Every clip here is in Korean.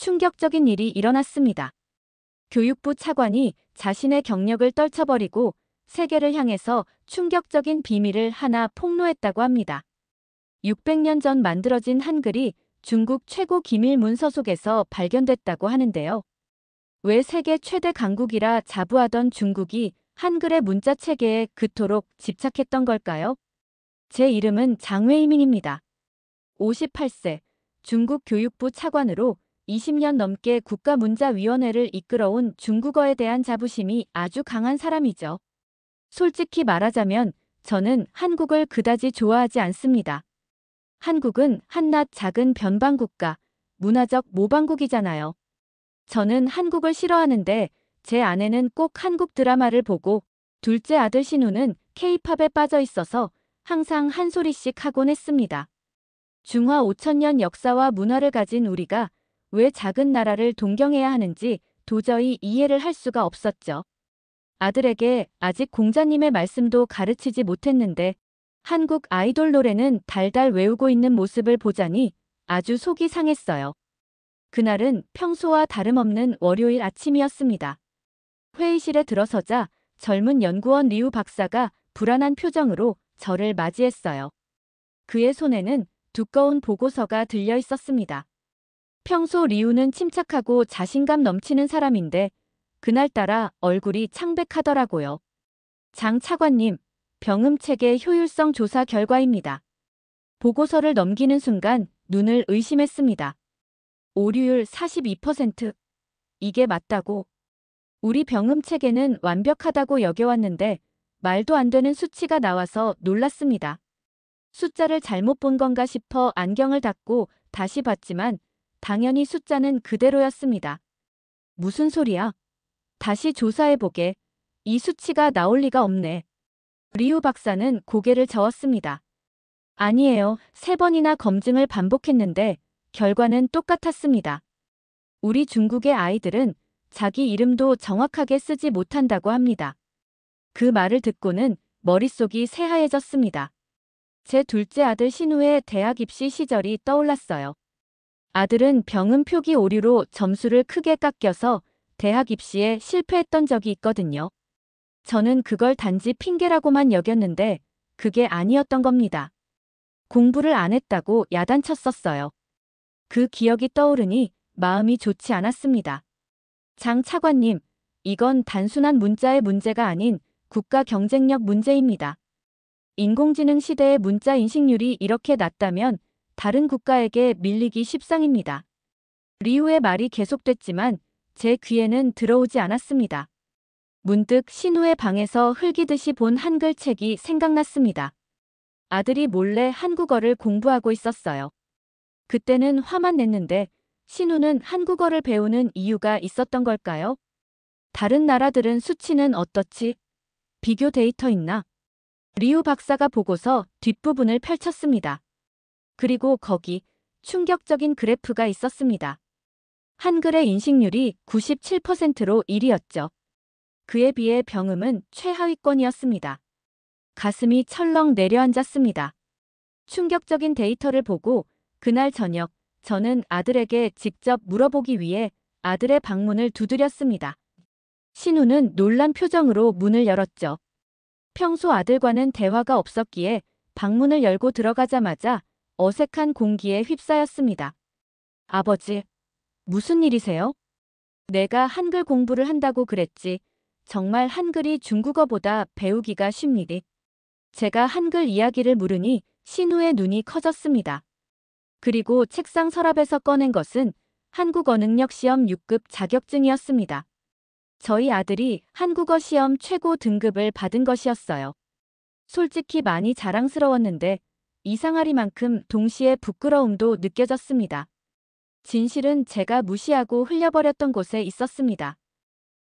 충격적인 일이 일어났습니다. 교육부 차관이 자신의 경력을 떨쳐버리고 세계를 향해서 충격적인 비밀을 하나 폭로했다고 합니다. 600년 전 만들어진 한글이 중국 최고 기밀 문서 속에서 발견됐다고 하는데요. 왜 세계 최대 강국이라 자부하던 중국이 한글의 문자 체계에 그토록 집착했던 걸까요? 제 이름은 장외이민입니다. 58세, 중국 교육부 차관으로 20년 넘게 국가문자위원회를 이끌어온 중국어에 대한 자부심이 아주 강한 사람이죠. 솔직히 말하자면 저는 한국을 그다지 좋아하지 않습니다. 한국은 한낱 작은 변방국가, 문화적 모방국이잖아요. 저는 한국을 싫어하는데 제 아내는 꼭 한국 드라마를 보고 둘째 아들 신우는 K-팝에 빠져 있어서 항상 한 소리씩 하곤 했습니다. 중화 5천년 역사와 문화를 가진 우리가 왜 작은 나라를 동경해야 하는지 도저히 이해를 할 수가 없었죠. 아들에게 아직 공자님의 말씀도 가르치지 못했는데 한국 아이돌 노래는 달달 외우고 있는 모습을 보자니 아주 속이 상했어요. 그날은 평소와 다름없는 월요일 아침이었습니다. 회의실에 들어서자 젊은 연구원 리우 박사가 불안한 표정으로 저를 맞이했어요. 그의 손에는 두꺼운 보고서가 들려 있었습니다. 평소 리우는 침착하고 자신감 넘치는 사람인데 그날따라 얼굴이 창백하더라고요. 장 차관님, 병음체계 효율성 조사 결과입니다. 보고서를 넘기는 순간 눈을 의심했습니다. 오류율 42%. 이게 맞다고. 우리 병음체계는 완벽하다고 여겨왔는데 말도 안 되는 수치가 나와서 놀랐습니다. 숫자를 잘못 본 건가 싶어 안경을 닦고 다시 봤지만 당연히 숫자는 그대로였습니다. 무슨 소리야? 다시 조사해보게. 이 수치가 나올 리가 없네. 리우 박사는 고개를 저었습니다. 아니에요. 3번이나 검증을 반복했는데 결과는 똑같았습니다. 우리 중국의 아이들은 자기 이름도 정확하게 쓰지 못한다고 합니다. 그 말을 듣고는 머릿속이 새하얘졌습니다. 제 둘째 아들 신우의 대학 입시 시절이 떠올랐어요. 아들은 병음 표기 오류로 점수를 크게 깎여서 대학 입시에 실패했던 적이 있거든요. 저는 그걸 단지 핑계라고만 여겼는데 그게 아니었던 겁니다. 공부를 안 했다고 야단쳤었어요. 그 기억이 떠오르니 마음이 좋지 않았습니다. 장 차관님, 이건 단순한 문자의 문제가 아닌 국가 경쟁력 문제입니다. 인공지능 시대의 문자 인식률이 이렇게 낮다면 다른 국가에게 밀리기 십상입니다. 리우의 말이 계속됐지만 제 귀에는 들어오지 않았습니다. 문득 신우의 방에서 흘기듯이 본 한글 책이 생각났습니다. 아들이 몰래 한국어를 공부하고 있었어요. 그때는 화만 냈는데 신우는 한국어를 배우는 이유가 있었던 걸까요? 다른 나라들은 수치는 어떻지? 비교 데이터 있나? 리우 박사가 보고서 뒷부분을 펼쳤습니다. 그리고 거기 충격적인 그래프가 있었습니다. 한글의 인식률이 97%로 1위였죠. 그에 비해 병음은 최하위권이었습니다. 가슴이 철렁 내려앉았습니다. 충격적인 데이터를 보고 그날 저녁 저는 아들에게 직접 물어보기 위해 아들의 방문을 두드렸습니다. 신우는 놀란 표정으로 문을 열었죠. 평소 아들과는 대화가 없었기에 방문을 열고 들어가자마자 어색한 공기에 휩싸였습니다. 아버지, 무슨 일이세요? 내가 한글 공부를 한다고 그랬지. 정말 한글이 중국어보다 배우기가 쉽니리. 제가 한글 이야기를 물으니 신우의 눈이 커졌습니다. 그리고 책상 서랍에서 꺼낸 것은 한국어 능력 시험 6급 자격증이었습니다. 저희 아들이 한국어 시험 최고 등급을 받은 것이었어요. 솔직히 많이 자랑스러웠는데 이상하리만큼 동시에 부끄러움도 느껴졌습니다. 진실은 제가 무시하고 흘려버렸던 곳에 있었습니다.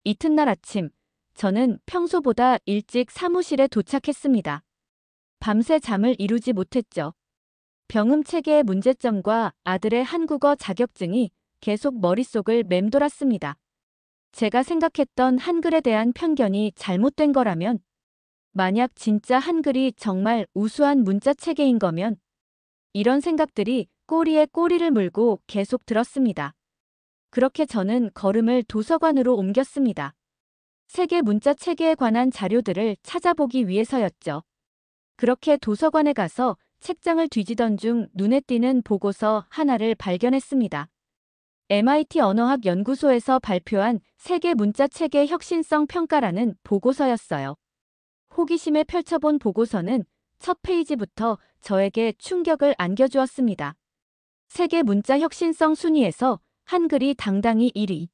이튿날 아침, 저는 평소보다 일찍 사무실에 도착했습니다. 밤새 잠을 이루지 못했죠. 병음 체계의 문제점과 아들의 한국어 자격증이 계속 머릿속을 맴돌았습니다. 제가 생각했던 한글에 대한 편견이 잘못된 거라면, 만약 진짜 한글이 정말 우수한 문자 체계인 거면, 이런 생각들이 꼬리에 꼬리를 물고 계속 들었습니다. 그렇게 저는 걸음을 도서관으로 옮겼습니다. 세계 문자 체계에 관한 자료들을 찾아보기 위해서였죠. 그렇게 도서관에 가서 책장을 뒤지던 중 눈에 띄는 보고서 하나를 발견했습니다. MIT 언어학 연구소에서 발표한 세계 문자 체계 혁신성 평가라는 보고서였어요. 호기심에 펼쳐본 보고서는 첫 페이지부터 저에게 충격을 안겨주었습니다. 세계 문자 혁신성 순위에서 한글이 당당히 1위,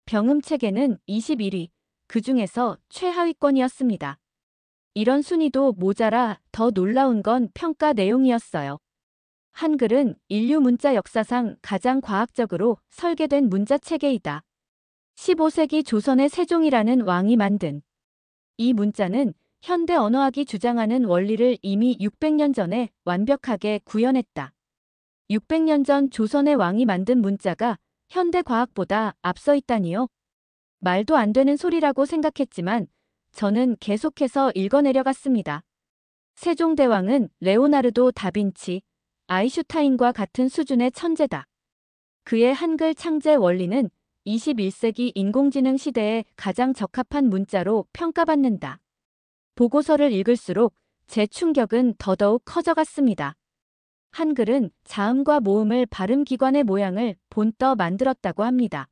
병음 체계는 21위, 그 중에서 최하위권이었습니다. 이런 순위도 모자라 더 놀라운 건 평가 내용이었어요. 한글은 인류 문자 역사상 가장 과학적으로 설계된 문자 체계이다. 15세기 조선의 세종이라는 왕이 만든 이 문자는 현대 언어학이 주장하는 원리를 이미 600년 전에 완벽하게 구현했다. 600년 전 조선의 왕이 만든 문자가 현대 과학보다 앞서 있다니요? 말도 안 되는 소리라고 생각했지만 저는 계속해서 읽어내려갔습니다. 세종대왕은 레오나르도 다빈치, 아인슈타인과 같은 수준의 천재다. 그의 한글 창제 원리는 21세기 인공지능 시대에 가장 적합한 문자로 평가받는다. 보고서를 읽을수록 제 충격은 더더욱 커져갔습니다. 한글은 자음과 모음을 발음기관의 모양을 본떠 만들었다고 합니다.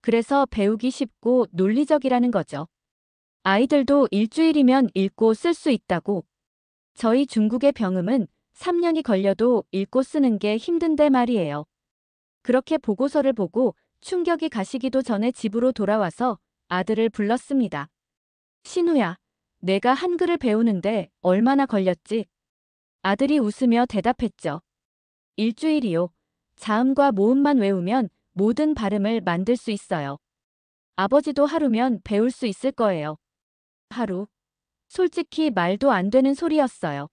그래서 배우기 쉽고 논리적이라는 거죠. 아이들도 일주일이면 읽고 쓸 수 있다고. 저희 중국의 병음은 3년이 걸려도 읽고 쓰는 게 힘든데 말이에요. 그렇게 보고서를 보고 충격이 가시기도 전에 집으로 돌아와서 아들을 불렀습니다. 신우야, 내가 한글을 배우는데 얼마나 걸렸지? 아들이 웃으며 대답했죠. 일주일이요. 자음과 모음만 외우면 모든 발음을 만들 수 있어요. 아버지도 하루면 배울 수 있을 거예요. 하루. 솔직히 말도 안 되는 소리였어요.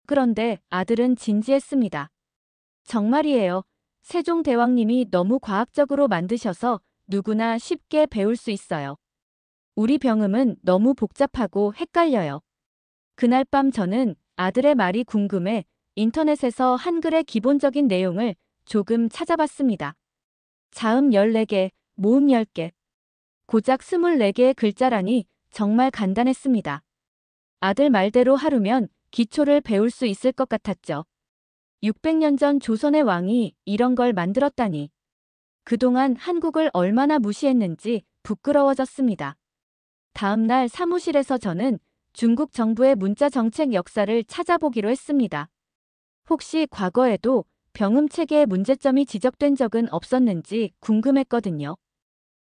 그런데 아들은 진지했습니다. 정말이에요. 세종대왕님이 너무 과학적으로 만드셔서 누구나 쉽게 배울 수 있어요. 우리 병음은 너무 복잡하고 헷갈려요. 그날 밤 저는 아들의 말이 궁금해 인터넷에서 한글의 기본적인 내용을 조금 찾아봤습니다. 자음 14개, 모음 10개. 고작 24개의 글자라니 정말 간단했습니다. 아들 말대로 하루면 기초를 배울 수 있을 것 같았죠. 600년 전 조선의 왕이 이런 걸 만들었다니. 그동안 한국을 얼마나 무시했는지 부끄러워졌습니다. 다음 날 사무실에서 저는 중국 정부의 문자 정책 역사를 찾아보기로 했습니다. 혹시 과거에도 병음 체계의 문제점이 지적된 적은 없었는지 궁금했거든요.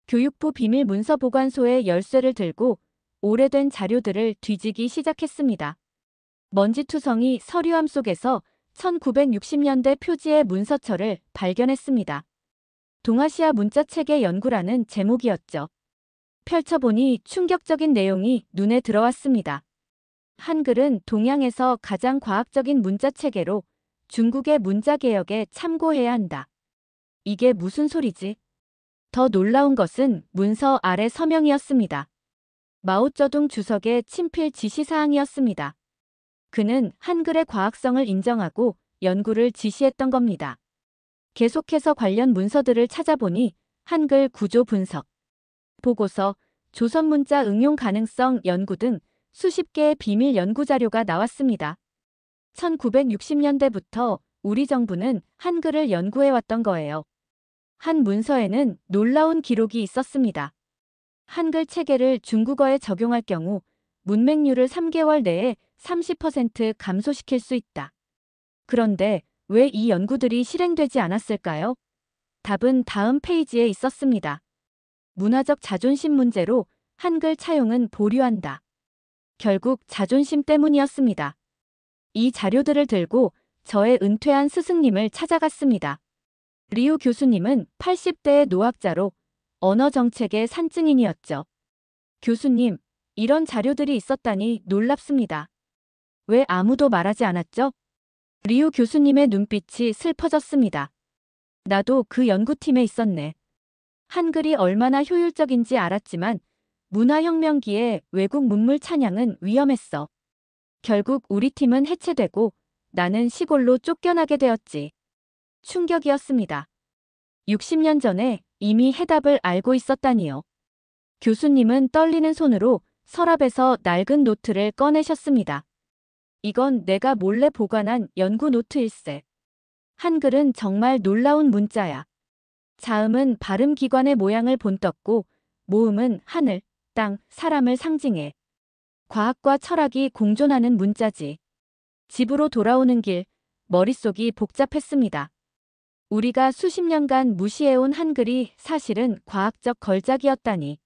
교육부 비밀 문서 보관소의 열쇠를 들고 오래된 자료들을 뒤지기 시작했습니다. 먼지투성이 서류함 속에서 1960년대 표지의 문서처를 발견했습니다. 동아시아 문자체계 연구라는 제목이었죠. 펼쳐보니 충격적인 내용이 눈에 들어왔습니다. 한글은 동양에서 가장 과학적인 문자체계로 중국의 문자개혁에 참고해야 한다. 이게 무슨 소리지? 더 놀라운 것은 문서 아래 서명이었습니다. 마오쩌둥 주석의 친필 지시사항이었습니다. 그는 한글의 과학성을 인정하고 연구를 지시했던 겁니다. 계속해서 관련 문서들을 찾아보니 한글 구조 분석, 보고서, 조선문자 응용 가능성 연구 등 수십 개의 비밀 연구 자료가 나왔습니다. 1960년대부터 우리 정부는 한글을 연구해왔던 거예요. 한 문서에는 놀라운 기록이 있었습니다. 한글 체계를 중국어에 적용할 경우 문맹률을 3개월 내에 30% 감소시킬 수 있다. 그런데 왜 이 연구들이 실행되지 않았을까요? 답은 다음 페이지에 있었습니다. 문화적 자존심 문제로 한글 차용은 보류한다. 결국 자존심 때문이었습니다. 이 자료들을 들고 저의 은퇴한 스승님을 찾아갔습니다. 리우 교수님은 80대의 노학자로 언어 정책의 산증인이었죠. 교수님, 이런 자료들이 있었다니 놀랍습니다. 왜 아무도 말하지 않았죠? 리우 교수님의 눈빛이 슬퍼졌습니다. 나도 그 연구팀에 있었네. 한글이 얼마나 효율적인지 알았지만 문화혁명기에 외국 문물 찬양은 위험했어. 결국 우리 팀은 해체되고 나는 시골로 쫓겨나게 되었지. 충격이었습니다. 60년 전에 이미 해답을 알고 있었다니요. 교수님은 떨리는 손으로 서랍에서 낡은 노트를 꺼내셨습니다. 이건 내가 몰래 보관한 연구 노트일세. 한글은 정말 놀라운 문자야. 자음은 발음기관의 모양을 본떴고, 모음은 하늘, 땅, 사람을 상징해. 과학과 철학이 공존하는 문자지. 집으로 돌아오는 길, 머릿속이 복잡했습니다. 우리가 수십 년간 무시해온 한글이 사실은 과학적 걸작이었다니.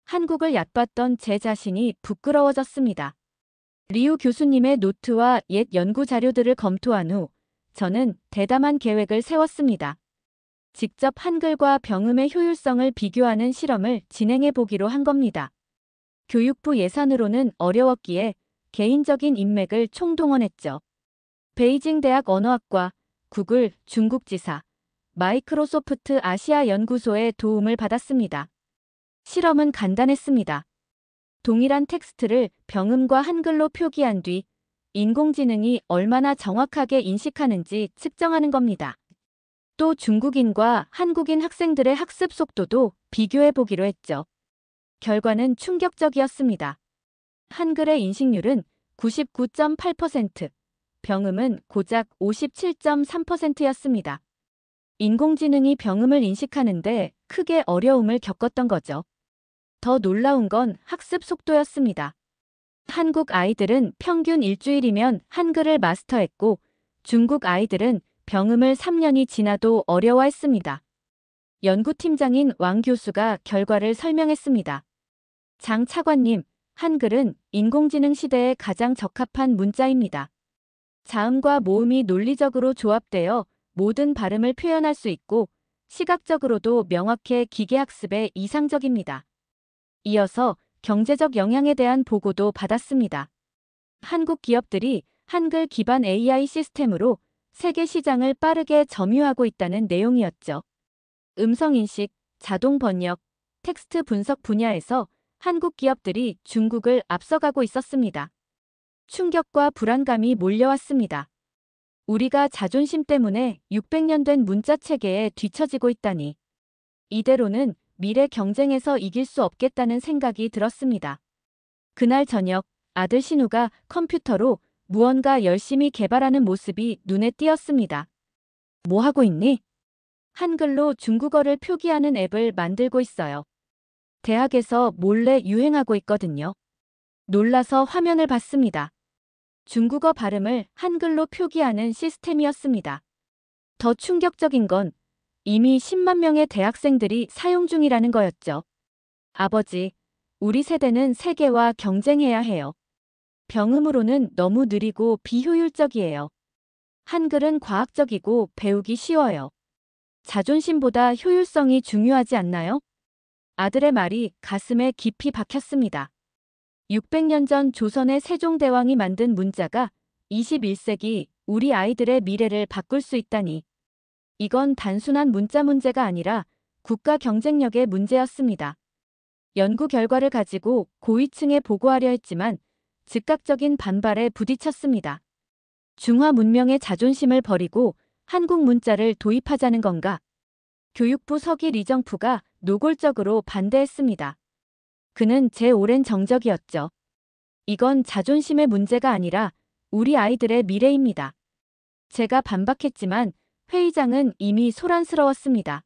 한국을 얕봤던 제 자신이 부끄러워졌습니다. 리우 교수님의 노트와 옛 연구 자료들을 검토한 후 저는 대담한 계획을 세웠습니다. 직접 한글과 병음의 효율성을 비교하는 실험을 진행해 보기로 한 겁니다. 교육부 예산으로는 어려웠기에 개인적인 인맥을 총동원했죠. 베이징 대학 언어학과, 구글 중국지사, 마이크로소프트 아시아 연구소의 도움을 받았습니다. 실험은 간단했습니다. 동일한 텍스트를 병음과 한글로 표기한 뒤 인공지능이 얼마나 정확하게 인식하는지 측정하는 겁니다. 또 중국인과 한국인 학생들의 학습 속도도 비교해 보기로 했죠. 결과는 충격적이었습니다. 한글의 인식률은 99.8%, 병음은 고작 57.3%였습니다. 인공지능이 병음을 인식하는데 크게 어려움을 겪었던 거죠. 더 놀라운 건 학습 속도였습니다. 한국 아이들은 평균 일주일이면 한글을 마스터했고 중국 아이들은 병음을 3년이 지나도 어려워했습니다. 연구팀장인 왕 교수가 결과를 설명했습니다. 장 차관님, 한글은 인공지능 시대에 가장 적합한 문자입니다. 자음과 모음이 논리적으로 조합되어 모든 발음을 표현할 수 있고 시각적으로도 명확해 기계학습에 이상적입니다. 이어서 경제적 영향에 대한 보고도 받았습니다. 한국 기업들이 한글 기반 AI 시스템으로 세계 시장을 빠르게 점유하고 있다는 내용이었죠. 음성인식, 자동 번역, 텍스트 분석 분야에서 한국 기업들이 중국을 앞서가고 있었습니다. 충격과 불안감이 몰려왔습니다. 우리가 자존심 때문에 600년 된 문자 체계에 뒤처지고 있다니. 이대로는 미래 경쟁에서 이길 수 없겠다는 생각이 들었습니다. 그날 저녁, 아들 신우가 컴퓨터로 무언가 열심히 개발하는 모습이 눈에 띄었습니다. 뭐 하고 있니? 한글로 중국어를 표기하는 앱을 만들고 있어요. 대학에서 몰래 유행하고 있거든요. 놀라서 화면을 봤습니다. 중국어 발음을 한글로 표기하는 시스템이었습니다. 더 충격적인 건 이미 10만 명의 대학생들이 사용 중이라는 거였죠. 아버지, 우리 세대는 세계와 경쟁해야 해요. 병음으로는 너무 느리고 비효율적이에요. 한글은 과학적이고 배우기 쉬워요. 자존심보다 효율성이 중요하지 않나요? 아들의 말이 가슴에 깊이 박혔습니다. 600년 전 조선의 세종대왕이 만든 문자가 21세기 우리 아이들의 미래를 바꿀 수 있다니. 이건 단순한 문자 문제가 아니라 국가 경쟁력의 문제였습니다. 연구 결과를 가지고 고위층에 보고하려 했지만 즉각적인 반발에 부딪혔습니다. 중화 문명의 자존심을 버리고 한국 문자를 도입하자는 건가? 교육부 서기 리정프가 노골적으로 반대했습니다. 그는 제 오랜 정적이었죠. 이건 자존심의 문제가 아니라 우리 아이들의 미래입니다. 제가 반박했지만 회의장은 이미 소란스러웠습니다.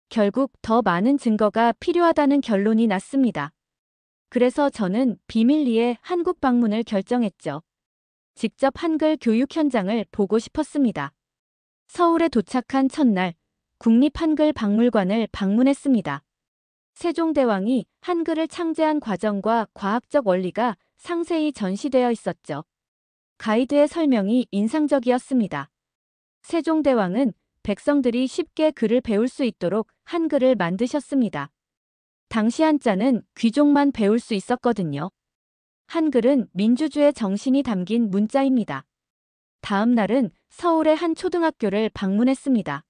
결국 더 많은 증거가 필요하다는 결론이 났습니다. 그래서 저는 비밀리에 한국 방문을 결정했죠. 직접 한글 교육 현장을 보고 싶었습니다. 서울에 도착한 첫날, 국립한글박물관을 방문했습니다. 세종대왕이 한글을 창제한 과정과 과학적 원리가 상세히 전시되어 있었죠. 가이드의 설명이 인상적이었습니다. 세종대왕은 백성들이 쉽게 글을 배울 수 있도록 한글을 만드셨습니다. 당시 한자는 귀족만 배울 수 있었거든요. 한글은 민주주의 정신이 담긴 문자입니다. 다음 날은 서울의 한 초등학교를 방문했습니다.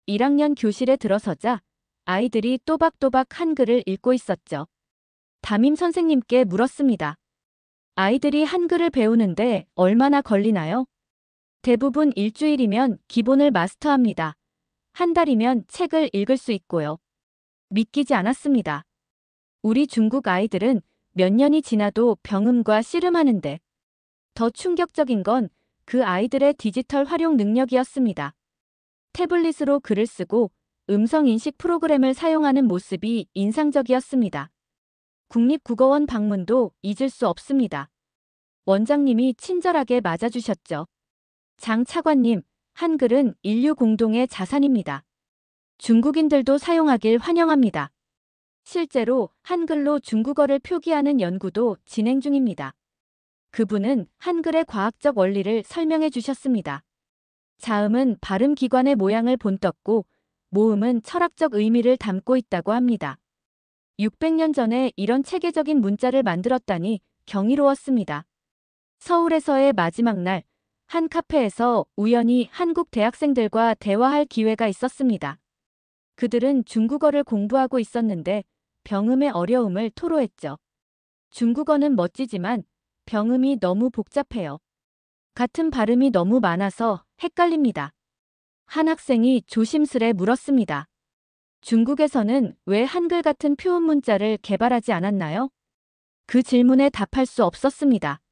1학년 교실에 들어서자 아이들이 또박또박 한글을 읽고 있었죠. 담임 선생님께 물었습니다. 아이들이 한글을 배우는데 얼마나 걸리나요? 대부분 일주일이면 기본을 마스터합니다. 한 달이면 책을 읽을 수 있고요. 믿기지 않았습니다. 우리 중국 아이들은 몇 년이 지나도 병음과 씨름하는데 더 충격적인 건 그 아이들의 디지털 활용 능력이었습니다. 태블릿으로 글을 쓰고 음성인식 프로그램을 사용하는 모습이 인상적이었습니다. 국립국어원 방문도 잊을 수 없습니다. 원장님이 친절하게 맞아주셨죠. 장 차관님, 한글은 인류 공동의 자산입니다. 중국인들도 사용하길 환영합니다. 실제로 한글로 중국어를 표기하는 연구도 진행 중입니다. 그분은 한글의 과학적 원리를 설명해 주셨습니다. 자음은 발음기관의 모양을 본떴고 모음은 철학적 의미를 담고 있다고 합니다. 600년 전에 이런 체계적인 문자를 만들었다니 경이로웠습니다. 서울에서의 마지막 날, 한 카페에서 우연히 한국 대학생들과 대화할 기회가 있었습니다. 그들은 중국어를 공부하고 있었는데 병음의 어려움을 토로했죠. 중국어는 멋지지만 병음이 너무 복잡해요. 같은 발음이 너무 많아서 헷갈립니다. 한 학생이 조심스레 물었습니다. 중국에서는 왜 한글 같은 표음 문자를 개발하지 않았나요? 그 질문에 답할 수 없었습니다.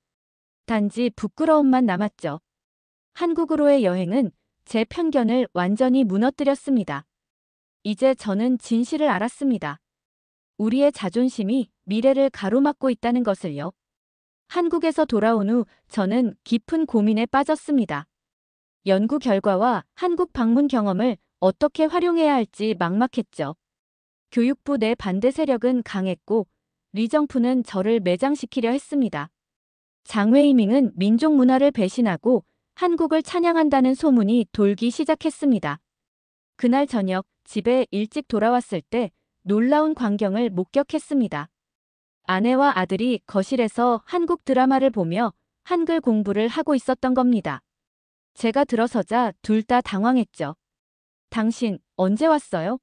단지 부끄러움만 남았죠. 한국으로의 여행은 제 편견을 완전히 무너뜨렸습니다. 이제 저는 진실을 알았습니다. 우리의 자존심이 미래를 가로막고 있다는 것을요. 한국에서 돌아온 후 저는 깊은 고민에 빠졌습니다. 연구 결과와 한국 방문 경험을 어떻게 활용해야 할지 막막했죠. 교육부 내 반대 세력은 강했고 리정프는 저를 매장시키려 했습니다. 장웨이밍은 민족 문화를 배신하고 한국을 찬양한다는 소문이 돌기 시작했습니다. 그날 저녁 집에 일찍 돌아왔을 때 놀라운 광경을 목격했습니다. 아내와 아들이 거실에서 한국 드라마를 보며 한글 공부를 하고 있었던 겁니다. 제가 들어서자 둘 다 당황했죠. 당신 언제 왔어요?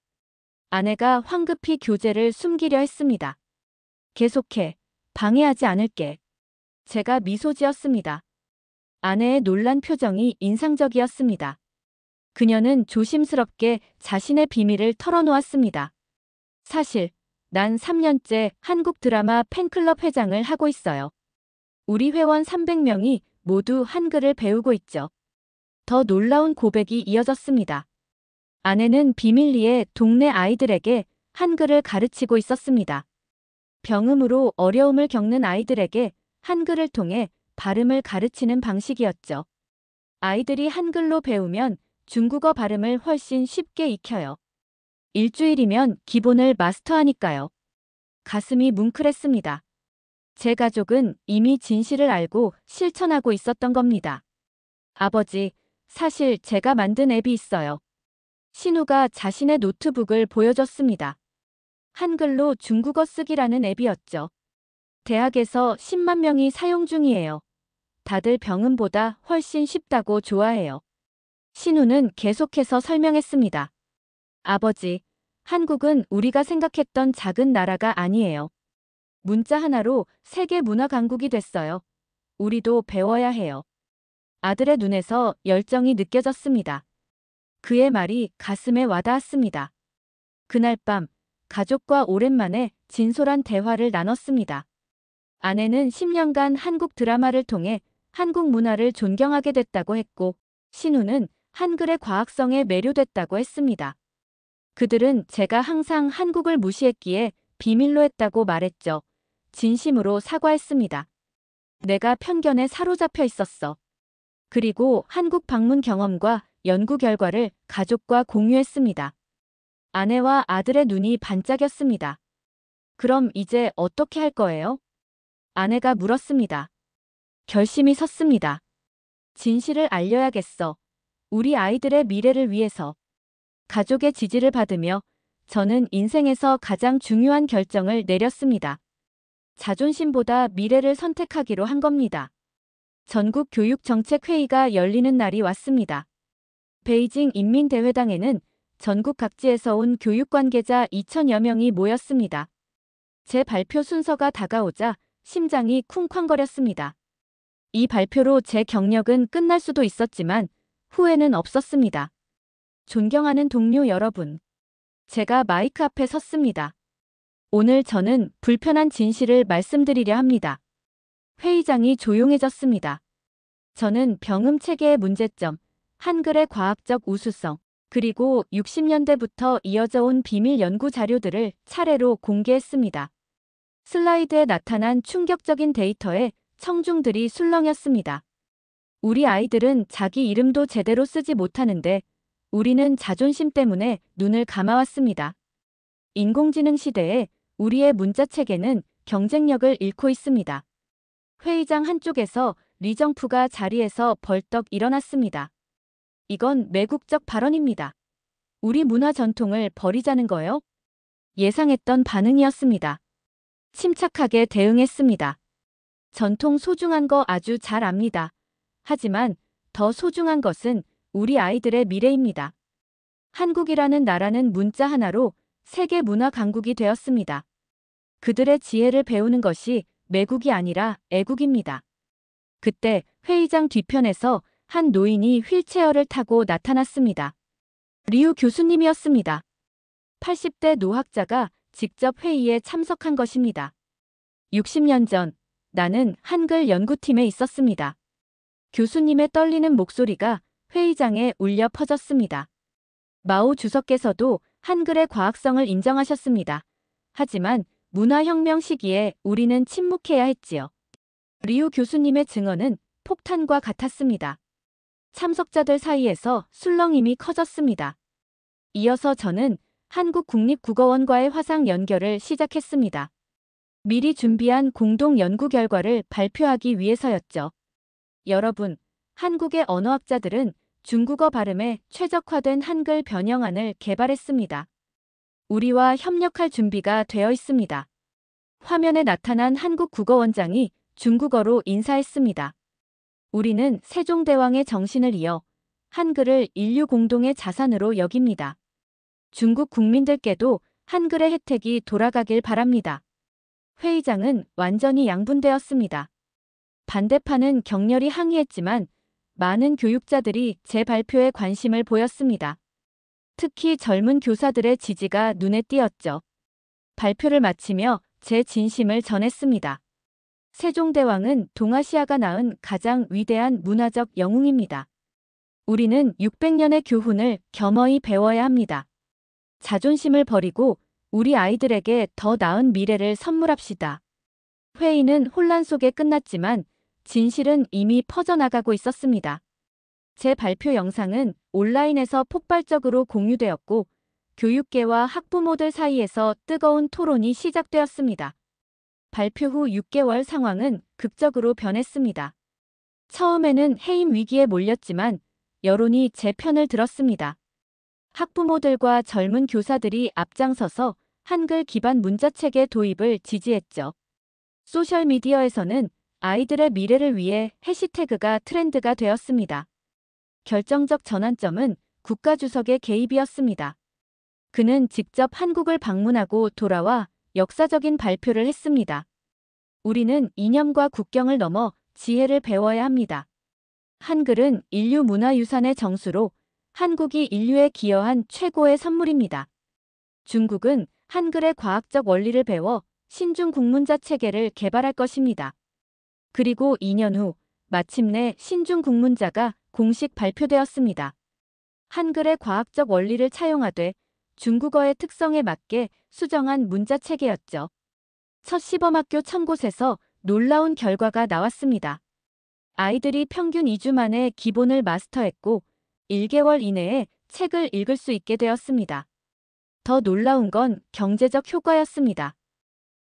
아내가 황급히 교재를 숨기려 했습니다. 계속해. 방해하지 않을게. 제가 미소 지었습니다. 아내의 놀란 표정이 인상적이었습니다. 그녀는 조심스럽게 자신의 비밀을 털어놓았습니다. 사실 난 3년째 한국 드라마 팬클럽 회장을 하고 있어요. 우리 회원 300명이 모두 한글을 배우고 있죠. 더 놀라운 고백이 이어졌습니다. 아내는 비밀리에 동네 아이들에게 한글을 가르치고 있었습니다. 병음으로 어려움을 겪는 아이들에게 한글을 통해 발음을 가르치는 방식이었죠. 아이들이 한글로 배우면 중국어 발음을 훨씬 쉽게 익혀요. 일주일이면 기본을 마스터하니까요. 가슴이 뭉클했습니다. 제 가족은 이미 진실을 알고 실천하고 있었던 겁니다. 아버지, 사실 제가 만든 앱이 있어요. 신우가 자신의 노트북을 보여줬습니다. 한글로 중국어 쓰기라는 앱이었죠. 대학에서 10만 명이 사용 중이에요. 다들 병음보다 훨씬 쉽다고 좋아해요. 신우는 계속해서 설명했습니다. 아버지, 한국은 우리가 생각했던 작은 나라가 아니에요. 문자 하나로 세계 문화 강국이 됐어요. 우리도 배워야 해요. 아들의 눈에서 열정이 느껴졌습니다. 그의 말이 가슴에 와닿았습니다. 그날 밤, 가족과 오랜만에 진솔한 대화를 나눴습니다. 아내는 10년간 한국 드라마를 통해 한국 문화를 존경하게 됐다고 했고, 신우는 한글의 과학성에 매료됐다고 했습니다. 그들은 제가 항상 한국을 무시했기에 비밀로 했다고 말했죠. 진심으로 사과했습니다. 내가 편견에 사로잡혀 있었어. 그리고 한국 방문 경험과 연구 결과를 가족과 공유했습니다. 아내와 아들의 눈이 반짝였습니다. 그럼 이제 어떻게 할 거예요? 아내가 물었습니다. 결심이 섰습니다. 진실을 알려야겠어. 우리 아이들의 미래를 위해서. 가족의 지지를 받으며 저는 인생에서 가장 중요한 결정을 내렸습니다. 자존심보다 미래를 선택하기로 한 겁니다. 전국 교육정책회의가 열리는 날이 왔습니다. 베이징 인민대회당에는 전국 각지에서 온 교육 관계자 2,000여 명이 모였습니다. 제 발표 순서가 다가오자 심장이 쿵쾅거렸습니다. 이 발표로 제 경력은 끝날 수도 있었지만 후회는 없었습니다. 존경하는 동료 여러분. 제가 마이크 앞에 섰습니다. 오늘 저는 불편한 진실을 말씀드리려 합니다. 회의장이 조용해졌습니다. 저는 병음 체계의 문제점, 한글의 과학적 우수성, 그리고 60년대부터 이어져 온 비밀 연구 자료들을 차례로 공개했습니다. 슬라이드에 나타난 충격적인 데이터에 청중들이 술렁였습니다. 우리 아이들은 자기 이름도 제대로 쓰지 못하는데 우리는 자존심 때문에 눈을 감아왔습니다. 인공지능 시대에 우리의 문자 체계는 경쟁력을 잃고 있습니다. 회의장 한쪽에서 리정프가 자리에서 벌떡 일어났습니다. 이건 매국적 발언입니다. 우리 문화 전통을 버리자는 거요? 예상했던 반응이었습니다. 침착하게 대응했습니다. 전통 소중한 거 아주 잘 압니다. 하지만 더 소중한 것은 우리 아이들의 미래입니다. 한국이라는 나라는 문자 하나로 세계 문화 강국이 되었습니다. 그들의 지혜를 배우는 것이 매국이 아니라 애국입니다. 그때 회의장 뒤편에서 한 노인이 휠체어를 타고 나타났습니다. 리우 교수님이었습니다. 80대 노학자가 직접 회의에 참석한 것입니다. 60년 전 나는 한글 연구팀에 있었습니다. 교수님의 떨리는 목소리가 회의장에 울려 퍼졌습니다. 마오 주석께서도 한글의 과학성을 인정하셨습니다. 하지만 문화혁명 시기에 우리는 침묵해야 했지요. 리우 교수님의 증언은 폭탄과 같았습니다. 참석자들 사이에서 술렁임이 커졌습니다. 이어서 저는 한국국립국어원과의 화상 연결을 시작했습니다. 미리 준비한 공동 연구 결과를 발표하기 위해서였죠. 여러분, 한국의 언어학자들은 중국어 발음에 최적화된 한글 변형안을 개발했습니다. 우리와 협력할 준비가 되어 있습니다. 화면에 나타난 한국국어원장이 중국어로 인사했습니다. 우리는 세종대왕의 정신을 이어 한글을 인류 공동의 자산으로 여깁니다. 중국 국민들께도 한글의 혜택이 돌아가길 바랍니다. 회의장은 완전히 양분되었습니다. 반대파는 격렬히 항의했지만 많은 교육자들이 제 발표에 관심을 보였습니다. 특히 젊은 교사들의 지지가 눈에 띄었죠. 발표를 마치며 제 진심을 전했습니다. 세종대왕은 동아시아가 낳은 가장 위대한 문화적 영웅입니다. 우리는 600년의 교훈을 겸허히 배워야 합니다. 자존심을 버리고 우리 아이들에게 더 나은 미래를 선물합시다. 회의는 혼란 속에 끝났지만 진실은 이미 퍼져나가고 있었습니다. 제 발표 영상은 온라인에서 폭발적으로 공유되었고 교육계와 학부모들 사이에서 뜨거운 토론이 시작되었습니다. 발표 후 6개월 상황은 극적으로 변했습니다. 처음에는 해임 위기에 몰렸지만 여론이 제 편을 들었습니다. 학부모들과 젊은 교사들이 앞장서서 한글 기반 문자체계 도입을 지지했죠. 소셜미디어에서는 아이들의 미래를 위해 해시태그가 트렌드가 되었습니다. 결정적 전환점은 국가주석의 개입이었습니다. 그는 직접 한국을 방문하고 돌아와 역사적인 발표를 했습니다. 우리는 이념과 국경을 넘어 지혜를 배워야 합니다. 한글은 인류 문화유산의 정수로 한국이 인류에 기여한 최고의 선물입니다. 중국은 한글의 과학적 원리를 배워 신중 국문자 체계를 개발할 것입니다. 그리고 2년 후 마침내 신중 국문자가 공식 발표되었습니다. 한글의 과학적 원리를 차용하되 중국어의 특성에 맞게 수정한 문자 체계였죠. 첫 시범학교 1000곳에서 놀라운 결과가 나왔습니다. 아이들이 평균 2주 만에 기본을 마스터했고 1개월 이내에 책을 읽을 수 있게 되었습니다. 더 놀라운 건 경제적 효과였습니다.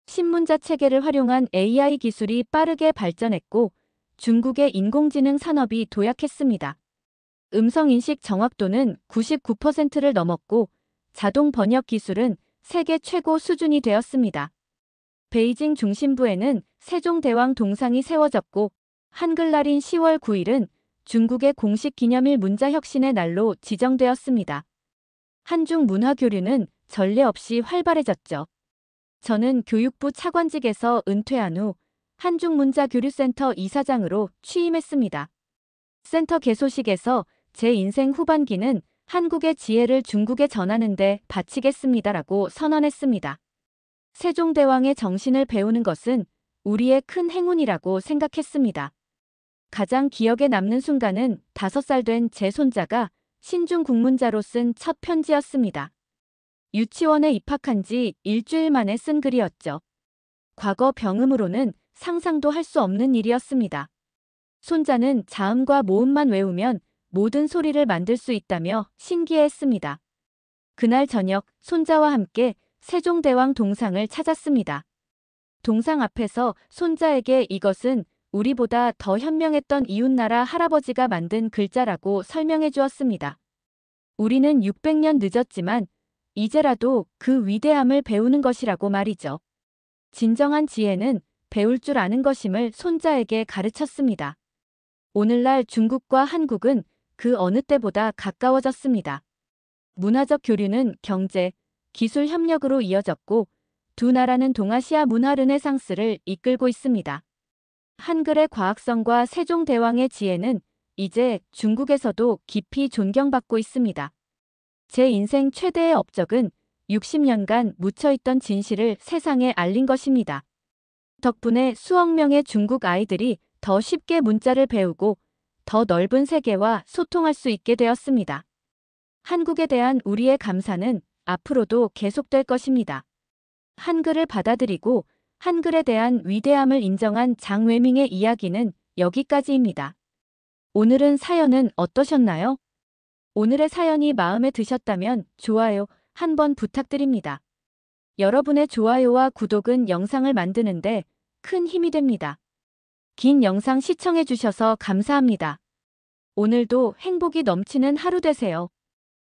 신문자 체계를 활용한 AI 기술이 빠르게 발전했고 중국의 인공지능 산업이 도약했습니다. 음성인식 정확도는 99%를 넘었고 자동 번역 기술은 세계 최고 수준이 되었습니다. 베이징 중심부에는 세종대왕 동상이 세워졌고 한글날인 10월 9일은 중국의 공식 기념일 문자혁신의 날로 지정되었습니다. 한중 문화교류는 전례 없이 활발해졌죠. 저는 교육부 차관직에서 은퇴한 후 한중문자교류센터 이사장으로 취임했습니다. 센터 개소식에서 제 인생 후반기는 한국의 지혜를 중국에 전하는데 바치겠습니다라고 선언했습니다. 세종대왕의 정신을 배우는 것은 우리의 큰 행운이라고 생각했습니다. 가장 기억에 남는 순간은 5살 된 제 손자가 신중 국문자로 쓴 첫 편지였습니다. 유치원에 입학한 지 일주일 만에 쓴 글이었죠. 과거 병음으로는 상상도 할 수 없는 일이었습니다. 손자는 자음과 모음만 외우면 모든 소리를 만들 수 있다며 신기해했습니다. 그날 저녁 손자와 함께 세종대왕 동상을 찾았습니다. 동상 앞에서 손자에게 이것은 우리보다 더 현명했던 이웃나라 할아버지가 만든 글자라고 설명해 주었습니다. 우리는 600년 늦었지만 이제라도 그 위대함을 배우는 것이라고 말이죠. 진정한 지혜는 배울 줄 아는 것임을 손자에게 가르쳤습니다. 오늘날 중국과 한국은 그 어느 때보다 가까워졌습니다. 문화적 교류는 경제, 기술 협력으로 이어졌고 두 나라는 동아시아 문화 르네상스를 이끌고 있습니다. 한글의 과학성과 세종대왕의 지혜는 이제 중국에서도 깊이 존경받고 있습니다. 제 인생 최대의 업적은 60년간 묻혀있던 진실을 세상에 알린 것입니다. 덕분에 수억 명의 중국 아이들이 더 쉽게 문자를 배우고 더 넓은 세계와 소통할 수 있게 되었습니다. 한국에 대한 우리의 감사는 앞으로도 계속될 것입니다. 한글을 받아들이고 한글에 대한 위대함을 인정한 장외밍의 이야기는 여기까지입니다. 오늘은 사연은 어떠셨나요? 오늘의 사연이 마음에 드셨다면 좋아요 한번 부탁드립니다. 여러분의 좋아요와 구독은 영상을 만드는데 큰 힘이 됩니다. 긴 영상 시청해 주셔서 감사합니다. 오늘도 행복이 넘치는 하루 되세요.